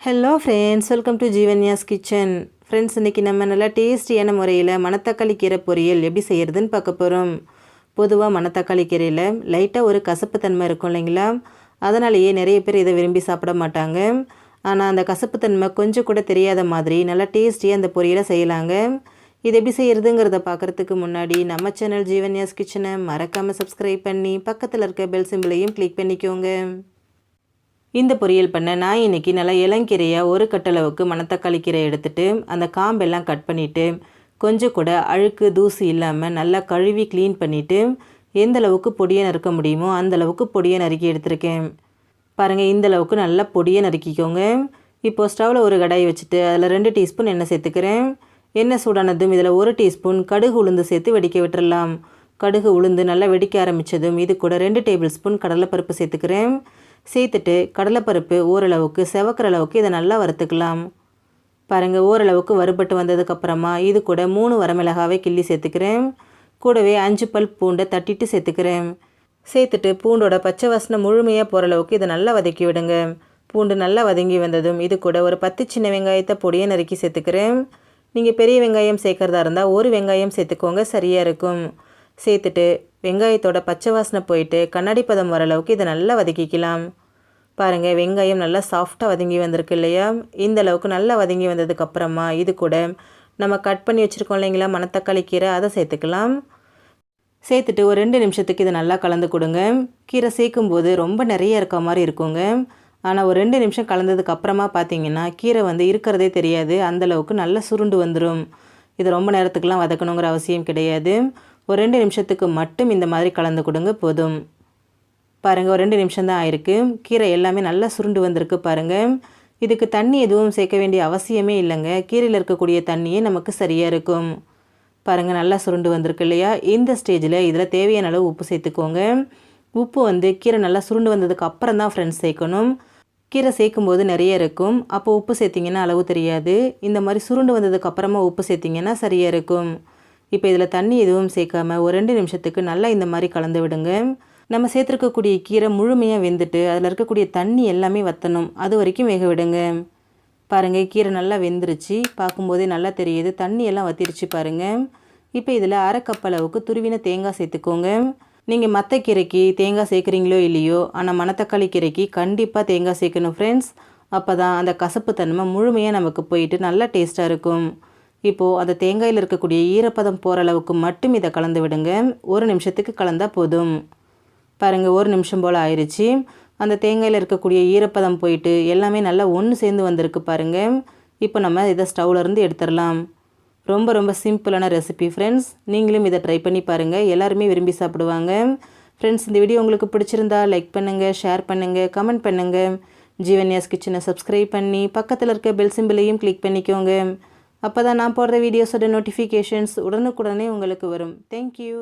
Hello friends, welcome to Jeevanya's kitchen. Friends, இன்றைக்கி நம்ம நல்லா டேஸ்டியான முறையில் மணத்தக்காளி கீரை பொரியல் எப்படி செய்கிறதுன்னு பார்க்க போகிறோம். பொதுவாக மணத்தக்காளி கீரையில் லைட்டாக ஒரு கசப்பு தன்மை இருக்கும் இல்லைங்களா? அதனாலேயே நிறைய பேர் இதை விரும்பி சாப்பிட மாட்டாங்க. ஆனால் அந்த கசப்பு தன்மை கொஞ்சம் கூட தெரியாத மாதிரி நல்லா டேஸ்டியாக அந்த பொரியலை செய்யலாங்க. இது எப்படி செய்கிறதுங்கிறத பார்க்குறதுக்கு முன்னாடி நம்ம சேனல் ஜீவன்யாஸ் கிச்சனை மறக்காமல் சப்ஸ்கிரைப் பண்ணி பக்கத்தில் இருக்க பெல் சிம்பிளையும் கிளிக் பண்ணிக்கோங்க. இந்த பொரியல் பண்ண நான் இன்றைக்கி நல்லா இளங்கீரையாக ஒரு கட்டளவுக்கு மணத்தக்காளி கீரை எடுத்துகிட்டு அந்த காம்பெல்லாம் கட் பண்ணிவிட்டு கொஞ்சம் கூட அழுக்கு தூசி இல்லாமல் நல்லா கழுவி க்ளீன் பண்ணிவிட்டு எந்த அளவுக்கு பொடியை நறுக்க முடியுமோ அந்தளவுக்கு பொடியை நறுக்கி எடுத்திருக்கேன். பாருங்கள், இந்த அளவுக்கு நல்லா பொடியை நறுக்கிக்கோங்க. இப்போது ஸ்டவ்வில் ஒரு கடாய் வச்சுட்டு அதில் 2 டீஸ்பூன் எண்ணெய் சேர்த்துக்கிறேன். எண்ணெய் சூடானதும் இதில் 1 டீஸ்பூன் கடுகு உளுந்து சேர்த்து வெடிக்க விட்டுடலாம். கடுகு உளுந்து நல்லா வெடிக்க ஆரம்பித்ததும் இது கூட 2 டேபிள் ஸ்பூன் கடலைப்பருப்பு சேர்த்துக்கிறேன். சேர்த்துட்டு கடலைப்பருப்பு ஓரளவுக்கு செவக்கிற அளவுக்கு இதை நல்லா வறுத்துக்கலாம். பாருங்கள், ஓரளவுக்கு வறுபட்டு வந்ததுக்கப்புறமா இது கூட 3 வரமிளகாவை கிள்ளி சேர்த்துக்கிறேன். கூடவே 5 பல் பூண்டை தட்டிட்டு சேர்த்துக்கிறேன். சேர்த்துட்டு பூண்டோட பச்சை வாசனை முழுமையாக போகிற அளவுக்கு இதை நல்லா வதக்கி விடுங்க. பூண்டு நல்லா வதங்கி வந்ததும் இது கூட ஒரு 10 சின்ன வெங்காயத்தை பொடியை நறுக்கி சேர்த்துக்கிறேன். நீங்கள் பெரிய வெங்காயம் சேர்க்குறதா இருந்தால் 1 வெங்காயம் சேர்த்துக்கோங்க, சரியாக இருக்கும். சேர்த்துட்டு வெங்காயத்தோட பச்சை வாசனை போயிட்டு கண்ணாடி பதம் வர அளவுக்கு இதை நல்லா வதக்கிக்கலாம். பாருங்கள், வெங்காயம் நல்லா சாஃப்டாக வதங்கி வந்திருக்கு இல்லையா? இந்த அளவுக்கு நல்லா வதங்கி வந்ததுக்கப்புறமா இது கூட நம்ம கட் பண்ணி வச்சுருக்கோம் இல்லைங்களா மணத்தக்காளி கீரை, அதை சேர்த்துக்கலாம். சேர்த்துட்டு ஒரு 2 நிமிஷத்துக்கு இதை நல்லா கலந்து கொடுங்க. கீரை சேர்க்கும்போது ரொம்ப நிறைய இருக்க மாதிரி இருக்குங்க. ஆனால் ஒரு 2 நிமிஷம் கலந்ததுக்கப்புறமா பார்த்தீங்கன்னா கீரை இருக்கிறதே தெரியாது, அந்தளவுக்கு நல்லா சுருண்டு வந்துடும். இது ரொம்ப நேரத்துக்குலாம் வதக்கணுங்கிற அவசியம் கிடையாது. ஒரு 2 நிமிஷத்துக்கு மட்டும் இந்த மாதிரி கலந்து கொடுங்க போதும். பாருங்கள், ஒரு 2 நிமிஷம் தான் ஆயிருக்கு. கீரை எல்லாமே நல்லா சுருண்டு வந்திருக்கு பாருங்கள். இதுக்கு தண்ணி எதுவும் சேர்க்க வேண்டிய அவசியமே இல்லைங்க. கீரையில் இருக்கக்கூடிய தண்ணியே நமக்கு சரியாக இருக்கும். பாருங்கள், நல்லா சுருண்டு வந்திருக்கு இல்லையா? இந்த ஸ்டேஜில் இதில் தேவையான அளவு உப்பு சேர்த்துக்கோங்க. உப்பு கீரை நல்லா சுருண்டு வந்ததுக்கு அப்புறம் தான் ஃப்ரெண்ட்ஸ் சேர்க்கணும். கீரை சேர்க்கும்போது நிறைய இருக்கும், அப்போ உப்பு சேர்த்திங்கன்னா அளவு தெரியாது. இந்த மாதிரி சுருண்டு வந்ததுக்கு அப்புறமா உப்பு சேர்த்திங்கன்னா சரியாக இருக்கும். இப்போ இதில் தண்ணி எதுவும் சேர்க்காமல் ஒரு 2 நிமிஷத்துக்கு நல்லா இந்த மாதிரி கலந்து விடுங்க. நம்ம சேர்த்துருக்கக்கூடிய கீரை முழுமையாக வெந்துட்டு அதில் இருக்கக்கூடிய தண்ணி எல்லாமே வற்றணும், அது வரைக்கும் வேக விடுங்க. பாருங்கள், கீரை நல்லா வெந்துருச்சு, பார்க்கும்போதே நல்லா தெரியுது, தண்ணி எல்லாம் வற்றிருச்சு பாருங்கள். இப்போ இதில் 1/2 கப் அளவுக்கு துருவின தேங்காய் சேர்த்துக்கோங்க. நீங்கள் மற்ற கீரைக்கு தேங்காய் சேர்க்குறீங்களோ இல்லையோ, ஆனால் மணத்தக்காளி கீரைக்கு கண்டிப்பாக தேங்காய் சேர்க்கணும் ஃப்ரெண்ட்ஸ். அப்போ தான் அந்த கசப்பு தன்மை முழுமையாக நமக்கு போயிட்டு நல்லா டேஸ்ட்டாக இருக்கும். இப்போது அந்த தேங்காயில் இருக்கக்கூடிய ஈரப்பதம் போகிற அளவுக்கு மட்டும் இதை கலந்து விடுங்க. 1 நிமிஷத்துக்கு கலந்தால் போதும். பாருங்கள், 1 நிமிஷம் போல் ஆயிடுச்சு. அந்த தேங்காயில் இருக்கக்கூடிய ஈரப்பதம் போயிட்டு எல்லாமே நல்லா ஒன்று சேர்ந்து வந்திருக்கு பாருங்கள். இப்போ நம்ம இதை ஸ்டவ்லேருந்து எடுத்துடலாம். ரொம்ப ரொம்ப சிம்பிளான ரெசிபி ஃப்ரெண்ட்ஸ். நீங்களும் இதை ட்ரை பண்ணி பாருங்கள், எல்லாருமே விரும்பி சாப்பிடுவாங்க. ஃப்ரெண்ட்ஸ், இந்த வீடியோ உங்களுக்கு பிடிச்சிருந்தா லைக் பண்ணுங்கள், ஷேர் பண்ணுங்கள், கமெண்ட் பண்ணுங்கள். ஜீவன்யாஸ் கிச்சனை சப்ஸ்கிரைப் பண்ணி பக்கத்தில் இருக்க பெல் சிம்பிளையும் கிளிக் பண்ணிக்கோங்க. அப்போ தான் நான் போடுற வீடியோஸோட நோட்டிஃபிகேஷன்ஸ் உடனுக்குடனே உங்களுக்கு வரும். தேங்க்யூ.